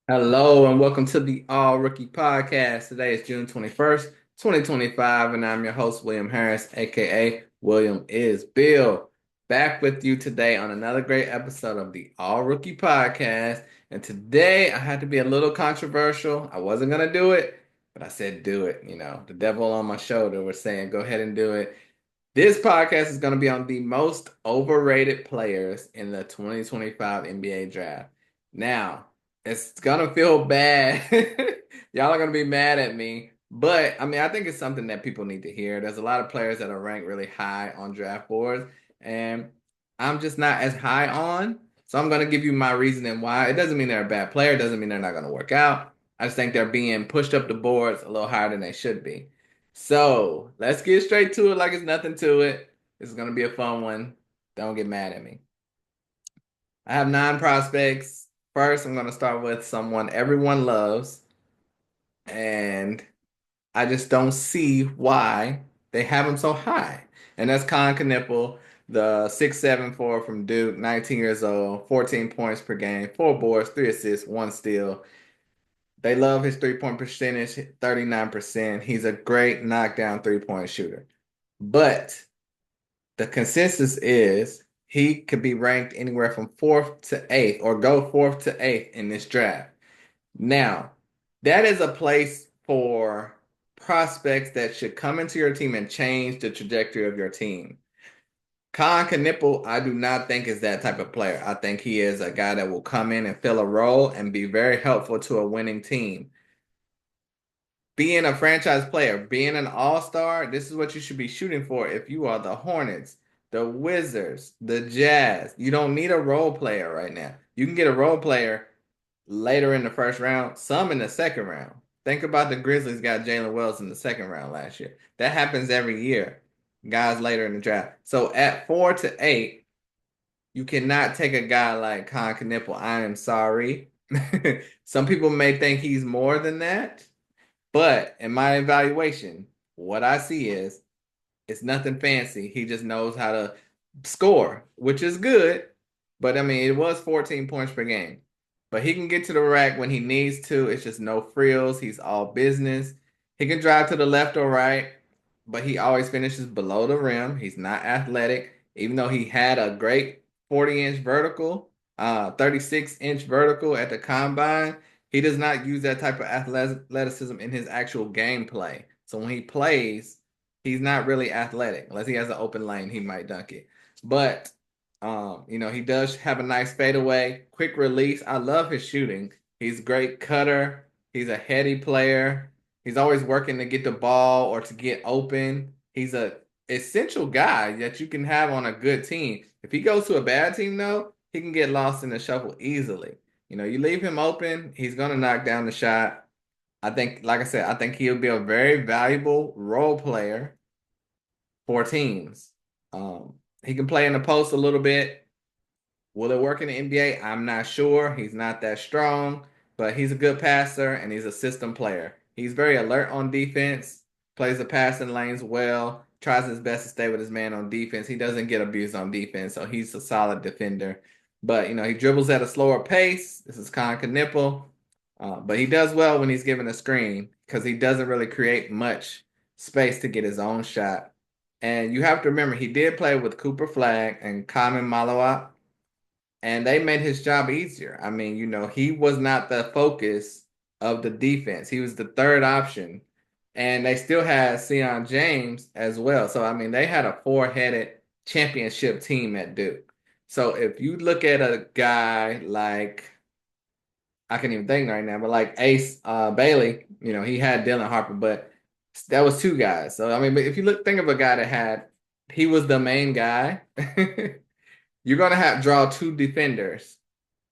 Hello and welcome to the All Rookie Podcast. Today is June 21st, 2025, and I'm your host, William Harris, aka William is Bill. Back with you today on another great episode of the All Rookie Podcast. And today I had to be a little controversial. I wasn't going to do it, but I said do it. The devil on my shoulder was saying go ahead and do it. This podcast is going to be on the most overrated players in the 2025 NBA draft. Now, it's going to feel bad. Y'all are going to be mad at me. But, I think it's something that people need to hear. There's a lot of players that are ranked really high on draft boards, and I'm just not as high on. So I'm going to give you my reasoning why. It doesn't mean they're a bad player. It doesn't mean they're not going to work out. I just think they're being pushed up the boards a little higher than they should be. So let's get straight to it like it's nothing to it. It's gonna be a fun one. Don't get mad at me. I have 9 prospects. First, I'm gonna start with someone everyone loves, and I just don't see why they have him so high. And that's Con Knipple, the 6'7" from Duke, 19 years old, 14 points per game, 4 boards, 3 assists, 1 steal. They love his 3-point percentage, 39%. He's a great knockdown 3-point shooter. But the consensus is he could be ranked anywhere from fourth to eighth or go fourth to eighth in this draft. Now, that is a place for prospects that should come into your team and change the trajectory of your team. Khan Knipple, I do not think is that type of player. I think he is a guy that will come in and fill a role and be very helpful to a winning team. Being a franchise player, being an all-star, this is what you should be shooting for if you are the Hornets, the Wizards, the Jazz. You don't need a role player right now. You can get a role player later in the first round, some in the second round. Think about the Grizzlies got Jalen Wells in the second round last year. That happens every year, guys later in the draft. So at 4 to 8, you cannot take a guy like Con Knipple. I am sorry. Some people may think he's more than that. But in my evaluation, what I see is it's nothing fancy. He just knows how to score, which is good. But it was 14 points per game. But he can get to the rack when he needs to. It's just no frills. He's all business. He can drive to the left or right, but he always finishes below the rim. He's not athletic, even though he had a great 40-inch vertical, 36-inch vertical at the combine. He does not use that type of athleticism in his actual gameplay. So when he plays, he's not really athletic. Unless he has an open lane, he might dunk it. But he does have a nice fadeaway, quick release. I love his shooting. He's a great cutter. He's a heady player. He's always working to get the ball or to get open. He's a essential guy that you can have on a good team. If he goes to a bad team, though, he can get lost in the shuffle easily. You leave him open, he's gonna knock down the shot. I think, like I said, I think he'll be a very valuable role player for teams. He can play in the post a little bit. Will it work in the NBA? I'm not sure. He's not that strong, but he's a good passer and he's a system player. He's very alert on defense, plays the passing lanes well, tries his best to stay with his man on defense. He doesn't get abused on defense, so he's a solid defender. But he dribbles at a slower pace. This is Con Knipple. But he does well when he's given a screen because he doesn't really create much space to get his own shot. And you have to remember, he did play with Cooper Flag and Kamen Malawak, and they made his job easier. He was not the focus of the defense. He was the third option, and they still had Sion James as well. So, they had a four-headed championship team at Duke. So, if you look at a guy like, I can't even think right now, but like Ace Bailey, he had Dylan Harper, but that was two guys. So, but if you think of a guy he was the main guy. You're gonna have draw two defenders.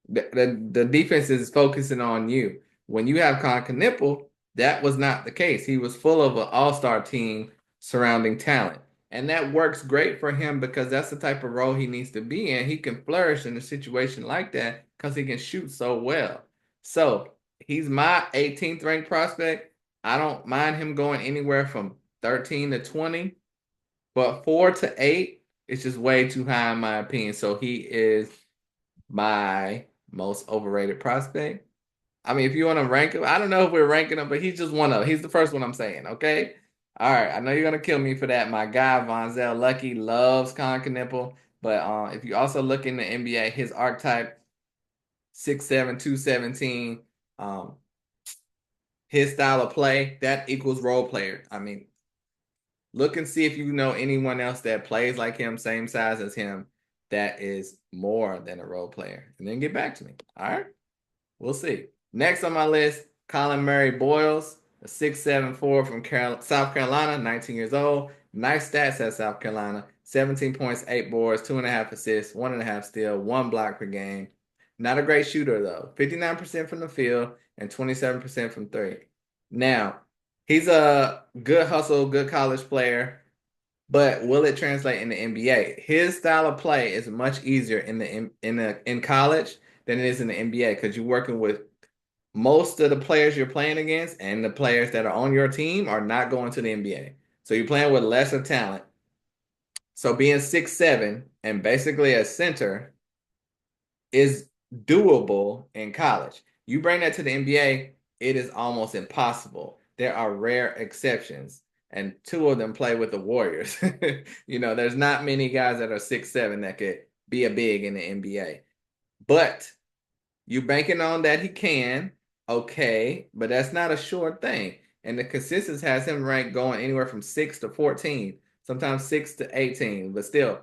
The defense is focusing on you. When you have Con Knipple, that was not the case. He was full of an all-star team surrounding talent. And that works great for him because that's the type of role he needs to be in. He can flourish in a situation like that because he can shoot so well. So he's my 18th ranked prospect. I don't mind him going anywhere from 13 to 20, but 4 to 8 is just way too high in my opinion. So he is my most overrated prospect. I mean, if you want to rank him, I don't know if we're ranking him, but he's just one of. He's the first one I'm saying. Okay. All right. I know you're gonna kill me for that. My guy Vonzel Lucky loves Colin Knippel, but if you also look in the NBA, his archetype 6'7", 217, his style of play that equals role player. I mean, look and see if you know anyone else that plays like him, same size as him, that is more than a role player, and then get back to me. All right. We'll see. Next on my list, Colin Murray Boyles, a 6'7" forward from South Carolina, 19 years old. Nice stats at South Carolina. 17 points, 8 boards, 2.5 assists, 1.5 steal, 1 block per game. Not a great shooter, though. 59% from the field and 27% from three. Now, he's a good hustle, good college player, but will it translate in the NBA? His style of play is much easier in college than it is in the NBA because you're working with most of the players you're playing against and the players that are on your team are not going to the NBA. So you're playing with lesser talent. So being 6'7" and basically a center is doable in college. You bring that to the NBA, it is almost impossible. There are rare exceptions, and two of them play with the Warriors. There's not many guys that are 6'7" that could be a big in the NBA. But you banking on that he can, okay, but that's not a sure thing. And the consensus has him ranked going anywhere from 6 to 14, sometimes 6 to 18, but still,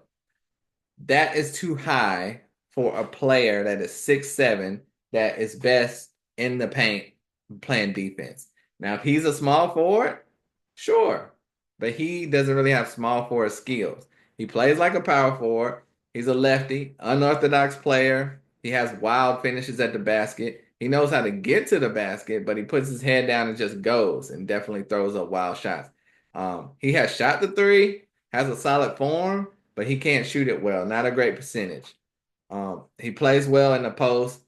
that is too high for a player that is 6'7", that is best in the paint playing defense. Now, if he's a small forward, sure, but he doesn't really have small forward skills. He plays like a power forward. He's a lefty, unorthodox player. He has wild finishes at the basket. He knows how to get to the basket, but he puts his head down and just goes and definitely throws up wild shots. He has shot the three, has a solid form, but he can't shoot it well. Not a great percentage. He plays well in the post,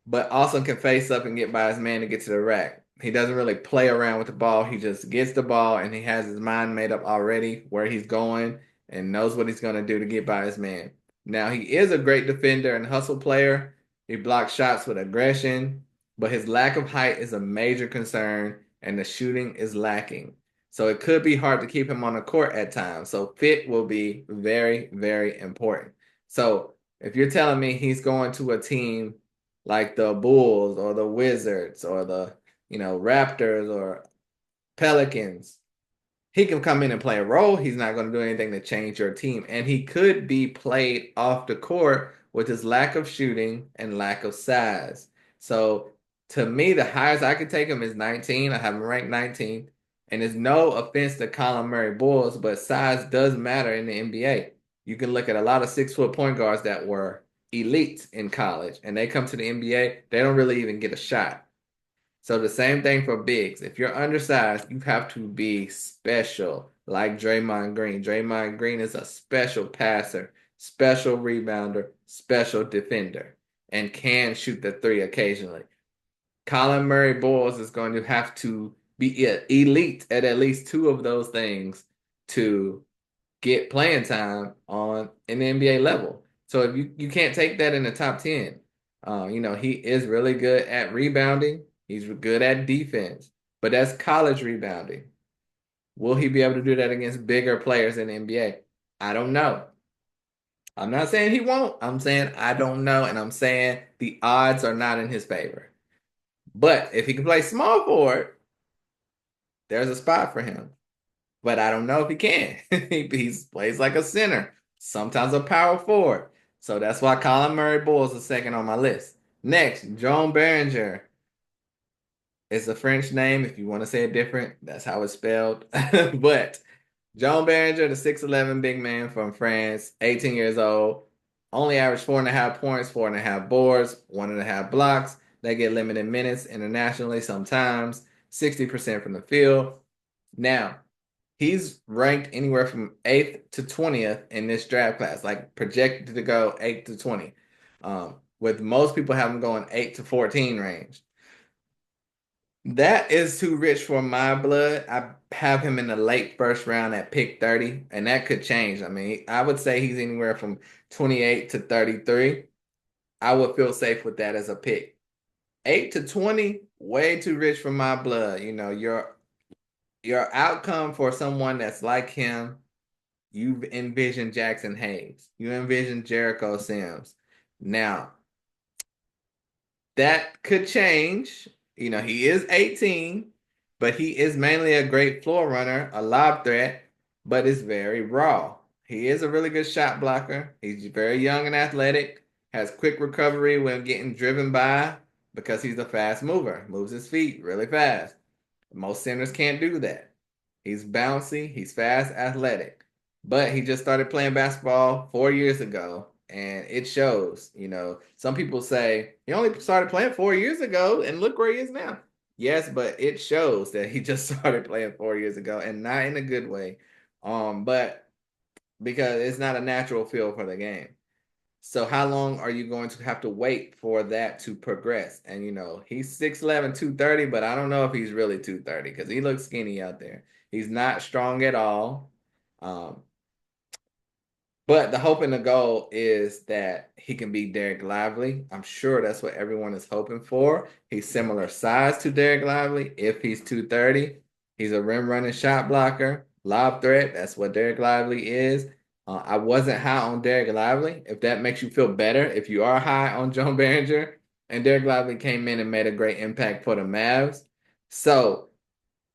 but also can face up and get by his man to get to the rack. He doesn't really play around with the ball. He just gets the ball and he has his mind made up already where he's going and knows what he's going to do to get by his man. Now, he is a great defender and hustle player. He blocks shots with aggression, but his lack of height is a major concern and the shooting is lacking. So it could be hard to keep him on the court at times. So fit will be very, very important. So if you're telling me he's going to a team like the Bulls or the Wizards or the, Raptors or Pelicans, he can come in and play a role. He's not going to do anything to change your team. And he could be played off the court with his lack of shooting and lack of size. So to me, the highest I could take him is 19. I have him ranked 19. And there's no offense to Colin Murray Bulls, but size does matter in the NBA. You can look at a lot of 6-foot point guards that were elite in college and they come to the NBA, they don't really even get a shot. So the same thing for bigs. If you're undersized, you have to be special, like Draymond Green. Draymond Green is a special passer, special rebounder, special defender, and can shoot the three occasionally. Colin Murray Boyles is going to have to be elite at least two of those things to get playing time on an NBA level. So if you can't take that in the top 10, he is really good at rebounding. He's good at defense, but that's college rebounding. Will he be able to do that against bigger players in the NBA? I don't know. I'm not saying he won't. I'm saying I don't know, and I'm saying the odds are not in his favor. But if he can play small forward, there's a spot for him. But I don't know if he can. He plays like a center, sometimes a power forward. So that's why Colin Murray Boyles is second on my list. Next, Joan Berenger. It's a French name. If you want to say it different, that's how it's spelled. But Joan Berenger, the 6'11" big man from France, 18 years old, only averaged 4.5 points, 4.5 boards, 1.5 blocks. They get limited minutes internationally sometimes, 60% from the field. Now, he's ranked anywhere from 8th to 20th in this draft class, like projected to go 8 to 20. With most people have him going 8 to 14 range. That is too rich for my blood. I have him in the late first round at pick 30, and that could change. I mean, I would say he's anywhere from 28 to 33. I would feel safe with that as a pick. 8 to 20, way too rich for my blood. Your outcome for someone that's like him, you envision Jackson Hayes. You envision Jericho Sims. Now, that could change. He is 18, but he is mainly a great floor runner, a lob threat, but is very raw. He is a really good shot blocker. He's very young and athletic, has quick recovery when getting driven by because he's a fast mover, moves his feet really fast. Most centers can't do that. He's bouncy, he's fast, athletic. But he just started playing basketball 4 years ago, and it shows. Some people say he only started playing 4 years ago, and look where he is now. Yes, but it shows that he just started playing 4 years ago, and not in a good way. But because it's not a natural feel for the game. So how long are you going to have to wait for that to progress? And he's 6'11", 230, but I don't know if he's really 230 because he looks skinny out there. He's not strong at all. Um, but the hope and the goal is that he can be Derek Lively. I'm sure that's what everyone is hoping for. He's similar size to Derek Lively if he's 230. He's a rim running shot blocker, lob threat. That's what Derek Lively is. I wasn't high on Derek Lively. If that makes you feel better, if you are high on Joan Behringer, and Derek Lively came in and made a great impact for the Mavs. So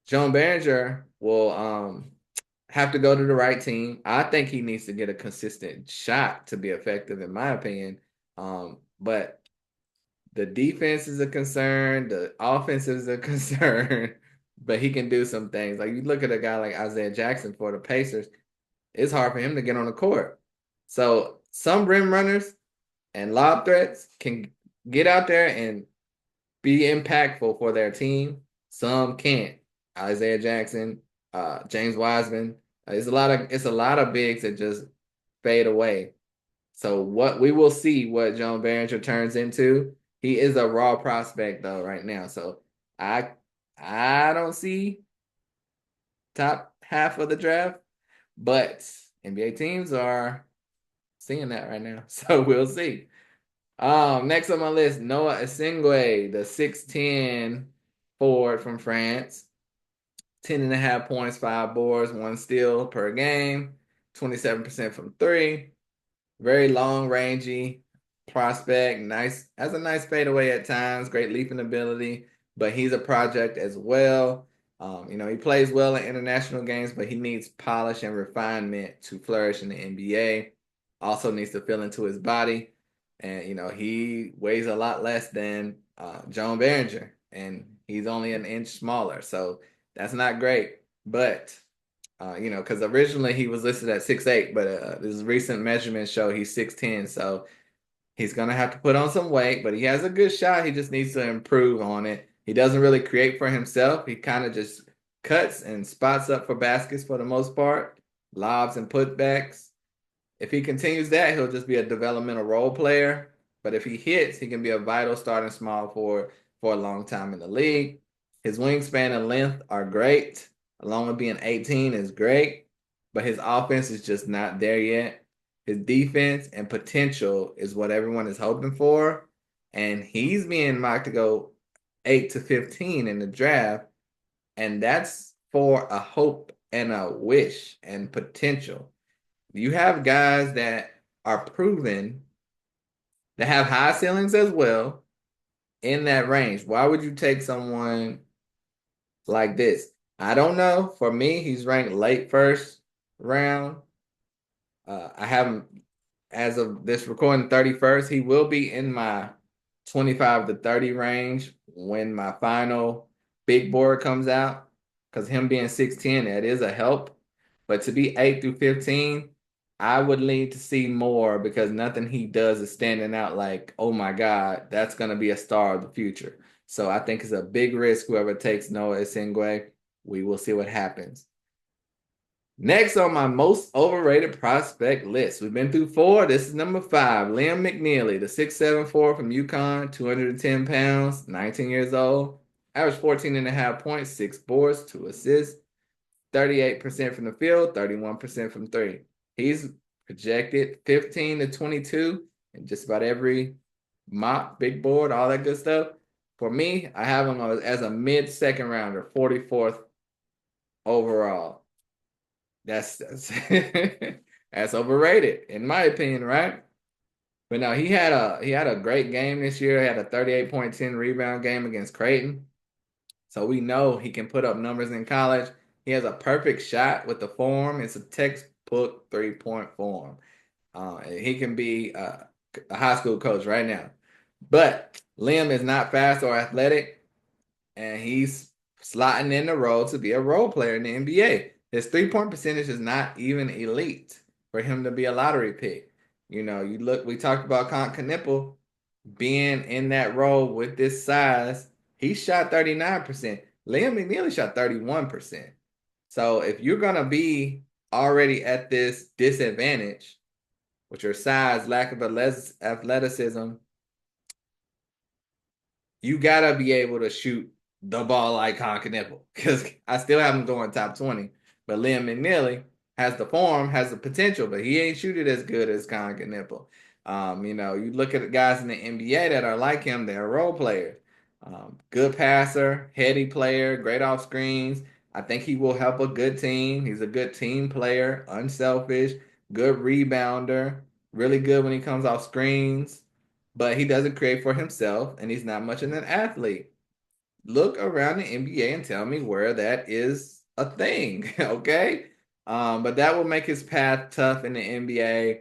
Joan Behringer will have to go to the right team. I think he needs to get a consistent shot to be effective, in my opinion. But the defense is a concern. The offense is a concern. But he can do some things. Like you look at a guy like Isaiah Jackson for the Pacers, it's hard for him to get on the court. So some rim runners and lob threats can get out there and be impactful for their team. Some can't. Isaiah Jackson, James Wiseman. It's a lot of bigs that just fade away. So what we will see what Joan Behringer turns into. He is a raw prospect though right now. So I I don't see top half of the draft, but NBA teams are seeing that right now. So we'll see. Next on my list, Noah Esingwe, the 6'10" forward from France. 10.5 points, 5 boards, 1 steal per game, 27% from three. Very long rangy prospect. Nice, has a nice fadeaway at times, great leaping ability, but he's a project as well. He plays well in international games, but he needs polish and refinement to flourish in the NBA. Also needs to fill into his body. And, he weighs a lot less than Joan Behringer, and he's only an inch smaller. So that's not great. But because originally he was listed at 6'8", but his recent measurements show he's 6'10", so he's gonna have to put on some weight, but he has a good shot. He just needs to improve on it. He doesn't really create for himself. He kind of just cuts and spots up for baskets for the most part, lobs and putbacks. If he continues that, he'll just be a developmental role player. But if he hits, he can be a vital starting small forward for a long time in the league. His wingspan and length are great, along with being 18 is great, but his offense is just not there yet. His defense and potential is what everyone is hoping for, and he's being mocked to go 8 to 15 in the draft, and that's for a hope and a wish and potential. You have guys that are proven that have high ceilings as well in that range. Why would you take someone like this? I don't know. For me, he's ranked late first round. I have him as of this recording 31st. He will be in my 25 to 30 range when my final big board comes out. Because him being 6'10", that is a help. But to be 8 through 15, I would need to see more because nothing he does is standing out like, oh my God, that's going to be a star of the future. So I think it's a big risk whoever takes Noah Esingwe. We will see what happens. Next on my most overrated prospect list, we've been through 4. This is number 5, Liam McNeely, the 6'7" forward from UConn, 210 pounds, 19 years old, averaged 14.5 points, 6 boards, 2 assists, 38% from the field, 31% from three. He's projected 15 to 22 in just about every mock, big board, all that good stuff. For me, I have him as a mid-second rounder, 44th overall. That's that's overrated, in my opinion, right? But no, he had a great game this year. He had a 38.10 rebound game against Creighton. So we know he can put up numbers in college. He has a perfect shot with the form. It's a textbook three-point form. He can be a high school coach right now. But Liam is not fast or athletic, and he's slotting in the role to be a role player in the NBA. His three-point percentage is not even elite for him to be a lottery pick. You look, we talked about Knippel being in that role with this size. He shot 39%. Liam McNeely shot 31%. So if you're going to be already at this disadvantage with your size, lack of athleticism, you gotta be able to shoot the ball like Nipple. Because I still have him going top 20. But Liam McNeely has the form, has the potential, but he ain't shoot it as good as Nipple. You look at the guys in the NBA that are like him, they're role players. Good passer, heady player, great off screens. I think he will help a good team. He's a good team player, unselfish, good rebounder, really good when he comes off screens, but he doesn't create for himself, and he's not much of an athlete. Look around the NBA and tell me where that is a thing, okay? But that will make his path tough in the NBA.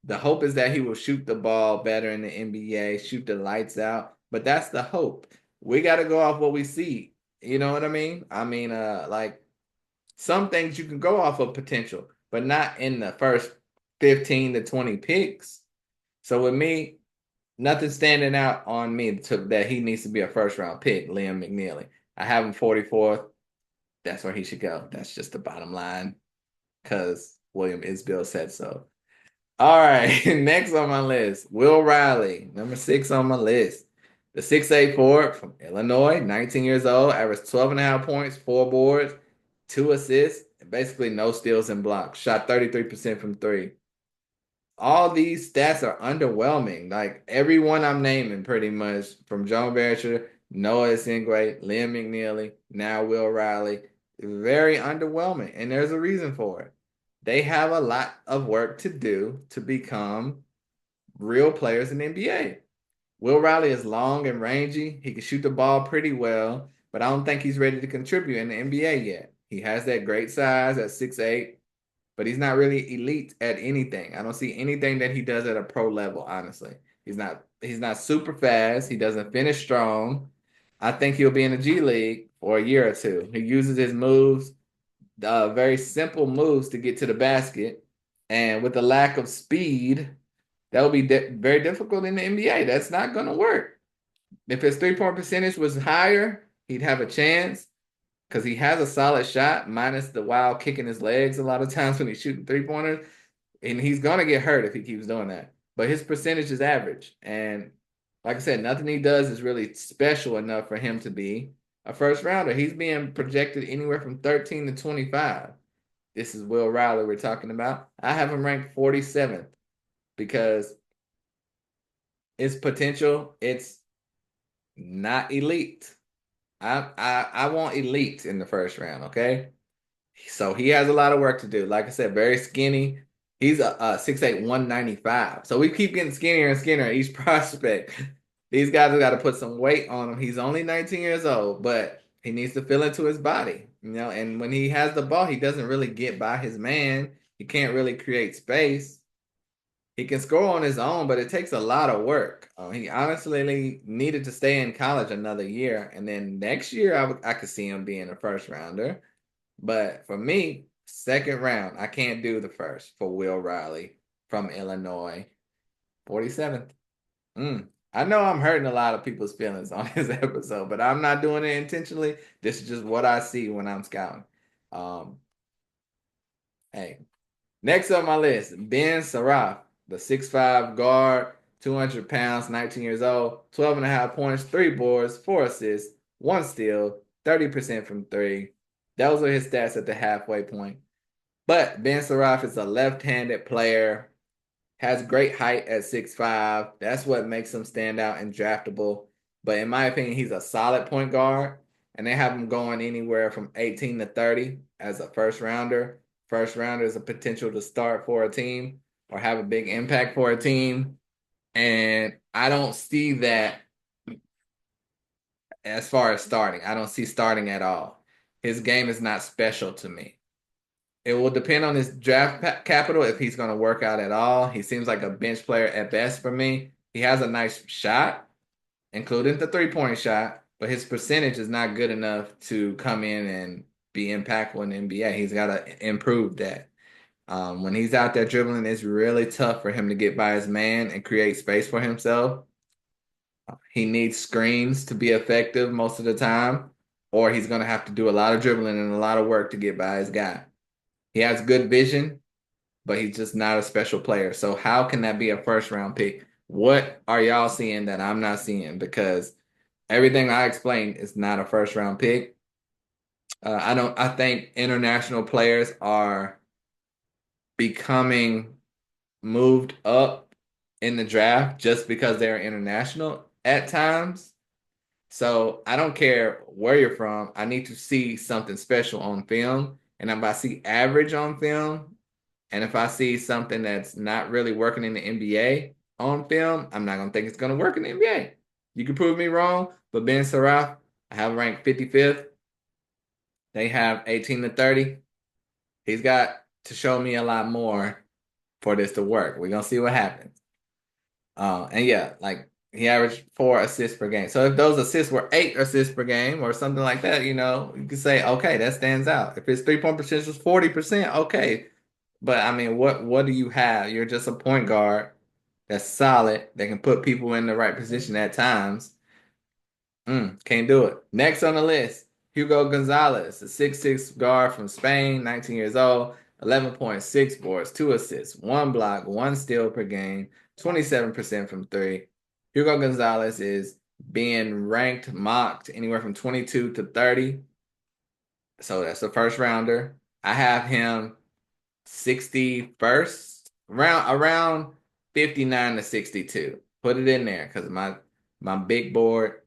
The hope is that he will shoot the ball better in the NBA, shoot the lights out, but that's the hope. We got to go off what we see. You know what I mean? Like some things you can go off of potential, but not in the first 15 to 20 picks. So with me, nothing standing out on me that he needs to be a first round pick, Liam McNeely. I have him 44th. That's where he should go. That's just the bottom line because William Isbell said so. All right, next on my list, Will Riley, number 6 on my list. The 6'8" forward from Illinois, 19 years old, averaged 12 and a half points, 4 boards, 2 assists, and basically no steals and blocks. Shot 33% from three. All these stats are underwhelming. Like everyone I'm naming, pretty much from John Berenger, Noah Isingwe, Liam McNeely, now Will Riley, very underwhelming, and there's a reason for it. They have a lot of work to do to become real players in the NBA. Will Riley is long and rangy. He can shoot the ball pretty well, but I don't think he's ready to contribute in the NBA yet. He has that great size at 6'8", but he's not really elite at anything. I don't see anything that he does at a pro level, honestly. He's not super fast. He doesn't finish strong. I think he'll be in the G League for a year or two. He uses his moves, very simple moves to get to the basket. And with the lack of speed, that would be very difficult in the NBA. That's not going to work. If his three-point percentage was higher, he'd have a chance because he has a solid shot, minus the wild kicking his legs a lot of times when he's shooting three-pointers. And he's going to get hurt if he keeps doing that. But his percentage is average. And like I said, nothing he does is really special enough for him to be a first rounder. He's being projected anywhere from 13 to 25. This is Will Riley we're talking about. I have him ranked 47th because its potential, it's not elite. I want elite in the first round, okay? So he has a lot of work to do. Like I said, very skinny. He's a 6'8", 195. So we keep getting skinnier and skinnier each prospect. These guys have got to put some weight on him. He's only 19 years old, but he needs to feel into his body, and when he has the ball, he doesn't really get by his man. He can't really create space. He can score on his own, but it takes a lot of work. He honestly needed to stay in college another year, and then next year I could see him being a first rounder. But for me, second round, I can't do the first for Will Riley from Illinois, 47th. I know I'm hurting a lot of people's feelings on this episode, but I'm not doing it intentionally. This is just what I see when I'm scouting. Um, hey, next on my list, Ben Saraf, the 6'5" guard, 200 pounds, 19 years old, 12 and a half points, 3 boards, 4 assists, 1 steal, 30% from three. Those are his stats at the halfway point. But Ben Saraf is a left-handed player, has great height at 6'5". That's what makes him stand out and draftable. but in my opinion, he's a solid point guard, and they have him going anywhere from 18 to 30 as a first rounder. First rounder is a potential to start for a team or have a big impact for a team. And I don't see that as far as starting. I don't see starting at all. His game is not special to me. It will depend on his draft capital if he's going to work out at all. He seems like a bench player at best for me. He has a nice shot, including the three-point shot, but his percentage is not good enough to come in and be impactful in the NBA. He's got to improve that. When he's out there dribbling, it's really tough for him to get by his man and create space for himself. He needs screens to be effective most of the time, or he's going to have to do a lot of dribbling and a lot of work to get by his guy. He has good vision, but he's just not a special player. So how can that be a first round pick? What are y'all seeing that I'm not seeing? Because everything I explained is not a first round pick. I think international players are becoming moved up in the draft just because they're international at times. So I don't care where you're from. I need to see something special on film. And if I see average on film, and if I see something that's not really working in the NBA on film, I'm not gonna think it's gonna work in the NBA. You can prove me wrong, but Ben Saraf, I have ranked 55th. They have 18 to 30. He's got to show me a lot more for this to work. We're gonna see what happens. And yeah, like he averaged 4 assists per game. So if those assists were 8 assists per game or something like that, you could say, okay, that stands out. If his 3-point percentage was 40%, okay. But I mean, what do you have? You're just a point guard that's solid, that can put people in the right position at times. Can't do it. Next on the list, Hugo Gonzalez, a 6'6" guard from Spain, 19 years old, 11.6 boards, 2 assists, 1 block, 1 steal per game, 27% from three. Hugo Gonzalez is being ranked, mocked anywhere from 22 to 30. So that's a first rounder. I have him 61st, around 59 to 62. Put it in there because my big board,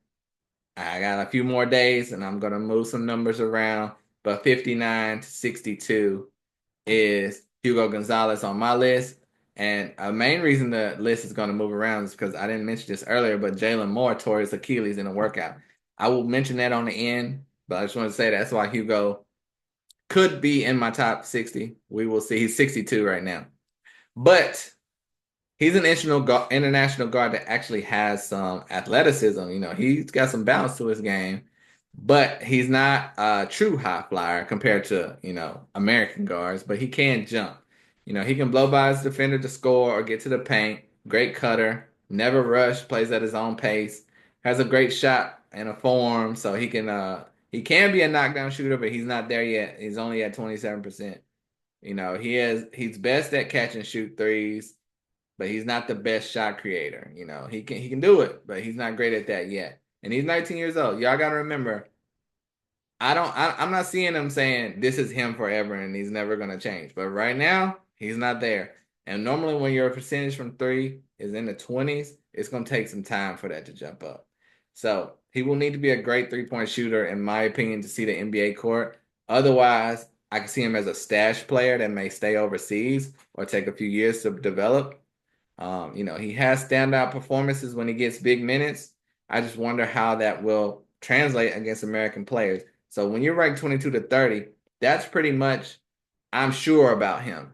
I got a few more days and I'm gonna move some numbers around, but 59 to 62 is Hugo Gonzalez on my list. And a main reason the list is going to move around is because I didn't mention this earlier, but Jalen Moore tore his Achilles in a workout. I will mention that on the end, but I just want to say that's why Hugo could be in my top 60. We will see. He's 62 right now. But he's an international guard that actually has some athleticism. He's got some balance to his game, but he's not a true high flyer compared to, American guards, but he can jump. He can blow by his defender to score or get to the paint. Great cutter, never rush, plays at his own pace, has a great shot and a form, so he can be a knockdown shooter, but he's not there yet. He's only at 27%. He's best at catch and shoot threes, but he's not the best shot creator. He can do it, but he's not great at that yet. And he's 19 years old. Y'all gotta remember, I'm not seeing him saying this is him forever and he's never gonna change. But right now, he's not there. And normally when your percentage from three is in the 20s, it's gonna take some time for that to jump up. So he will need to be a great 3-point shooter, in my opinion, to see the NBA court. Otherwise, I can see him as a stash player that may stay overseas or take a few years to develop. He has standout performances when he gets big minutes. I just wonder how that will translate against American players. So when you're ranked 22 to 30, that's pretty much, I'm sure about him.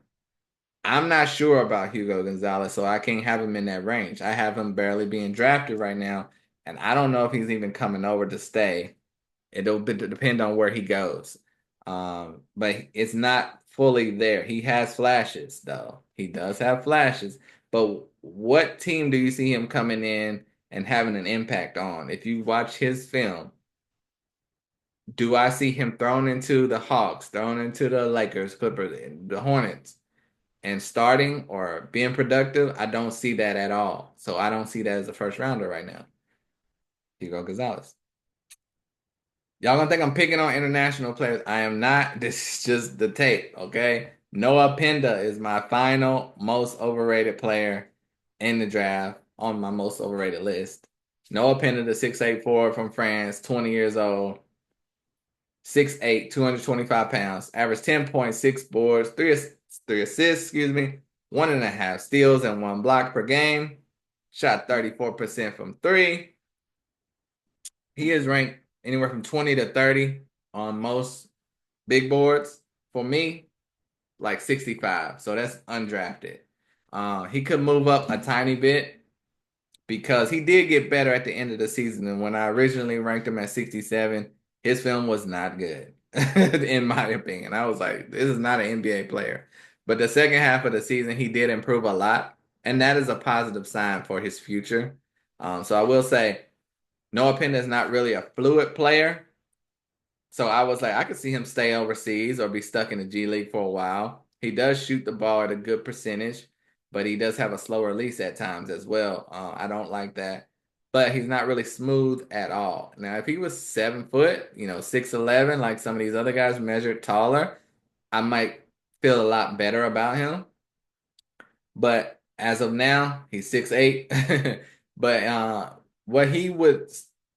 I'm not sure about Hugo Gonzalez, so I can't have him in that range. I have him barely being drafted right now, and I don't know if he's even coming over to stay. It'll depend on where he goes. But it's not fully there. He has flashes, though. He does have flashes. But what team do you see him coming in and having an impact on? If you watch his film, do I see him thrown into the Hawks, thrown into the Lakers, Clippers, the Hornets, and starting or being productive? I don't see that at all. So I don't see that as a first rounder right now. Hugo Gonzalez. Y'all gonna think I'm picking on international players. I am not. This is just the tape, okay? Noah Penda is my final most overrated player in the draft on my most overrated list. Noah Pender, the 6'8" forward from France, 20 years old, 6'8", 225 pounds, averaged 10.6 boards, three assists, excuse me, 1.5 steals and 1 block per game. Shot 34% from three. He is ranked anywhere from 20 to 30 on most big boards. For me, like 65. So that's undrafted. He could move up a tiny bit because he did get better at the end of the season. And when I originally ranked him at 67, his film was not good, in my opinion. I was like, this is not an NBA player. But the second half of the season, he did improve a lot. And that is a positive sign for his future. So I will say, Noah Penn is not really a fluid player. So I was like, I could see him stay overseas or be stuck in the G League for a while. He does shoot the ball at a good percentage, but he does have a slow release at times as well. I don't like that. But he's not really smooth at all. Now, if he was 7 foot, 6'11", like some of these other guys measured taller, I might feel a lot better about him. But as of now, he's 6'8". But what he would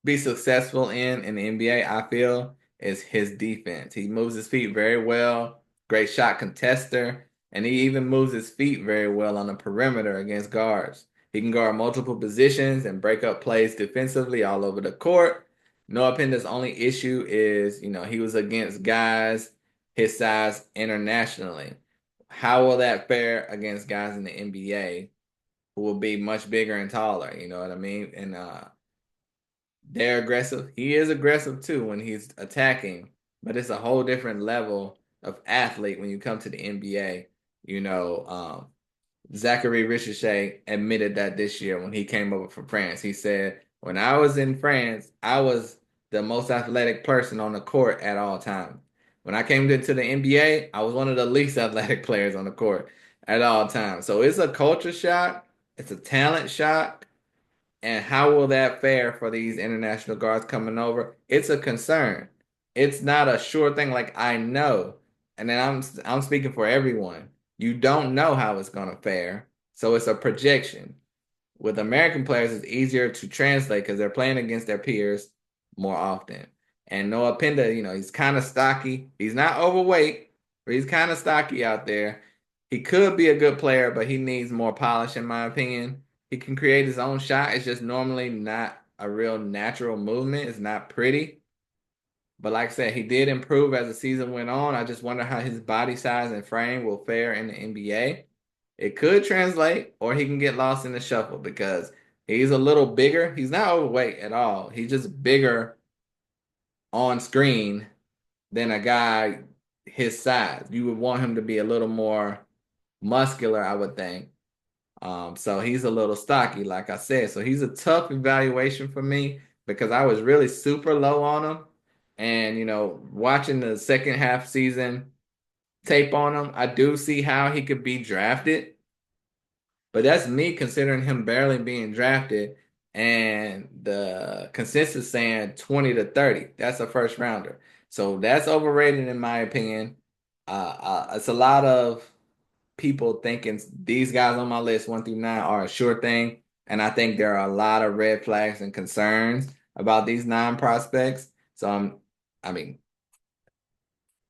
be successful in the NBA, I feel, is his defense. He moves his feet very well, great shot contester, and he even moves his feet very well on the perimeter against guards. He can guard multiple positions and break up plays defensively all over the court. Noah Penda's only issue is, he was against guys his size internationally. How will that fare against guys in the NBA who will be much bigger and taller? You know what I mean? And they're aggressive. He is aggressive too when he's attacking, but it's a whole different level of athlete when you come to the NBA. You know, Zachary Richardson admitted that this year when he came over from France. He said, when I was in France, I was the most athletic person on the court at all times. When I came into the NBA, I was one of the least athletic players on the court at all times. So it's a culture shock, it's a talent shock, and how will that fare for these international guards coming over? It's a concern. It's not a sure thing like I know. And then I'm speaking for everyone. You don't know how it's going to fare. So it's a projection. With American players, it's easier to translate because they're playing against their peers more often. And Noah Penda, he's kind of stocky. He's not overweight, but he's kind of stocky out there. He could be a good player, but he needs more polish, in my opinion. He can create his own shot. It's just normally not a real natural movement. It's not pretty. But like I said, he did improve as the season went on. I just wonder how his body size and frame will fare in the NBA. It could translate, or he can get lost in the shuffle because he's a little bigger. He's not overweight at all. He's just bigger on screen than a guy his size. You would want him to be a little more muscular, I would think. So he's a little stocky, like I said. So he's a tough evaluation for me because I was really super low on him. And, watching the second half season tape on him, I do see how he could be drafted. But that's me considering him barely being drafted and the consensus saying 20 to 30. That's a first rounder. So that's overrated in my opinion. It's a lot of people thinking these guys on my list 1 through 9 are a sure thing. And I think there are a lot of red flags and concerns about these 9 prospects. So I mean,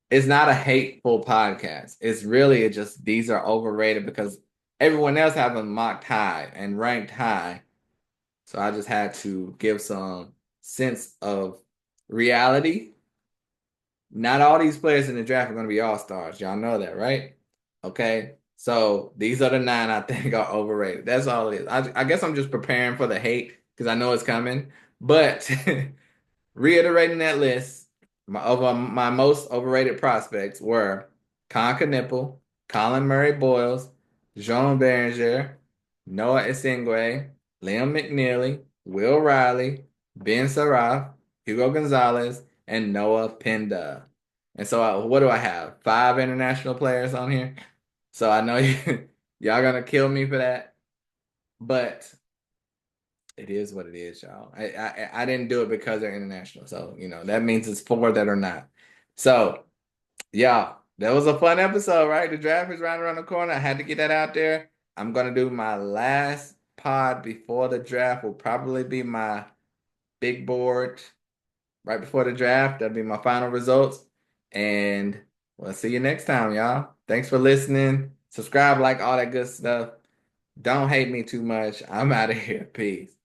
it's not a hateful podcast. It's really just these are overrated because everyone else have them mocked high and ranked high. So I just had to give some sense of reality. Not all these players in the draft are going to be all-stars. Y'all know that, right? Okay. So these are the 9 I think are overrated. That's all it is. I guess I'm just preparing for the hate because I know it's coming. But reiterating that list, my most overrated prospects were Con Knipple, Colin Murray Boyles, Jean Behringer, Noah Esingwe, Liam McNeely, Will Riley, Ben Saraf, Hugo Gonzalez, and Noah Penda. And so what do I have? 5 international players on here. So I know y'all gonna kill me for that, but it is what it is, y'all. I didn't do it because they're international. So, that means it's 4 that are not. So, yeah, that was a fun episode, right? The draft is right around the corner. I had to get that out there. I'm going to do my last pod before the draft will probably be my big board right before the draft. That'll be my final results. And we'll see you next time, y'all. Thanks for listening. Subscribe, like all that good stuff. Don't hate me too much. I'm out of here. Peace.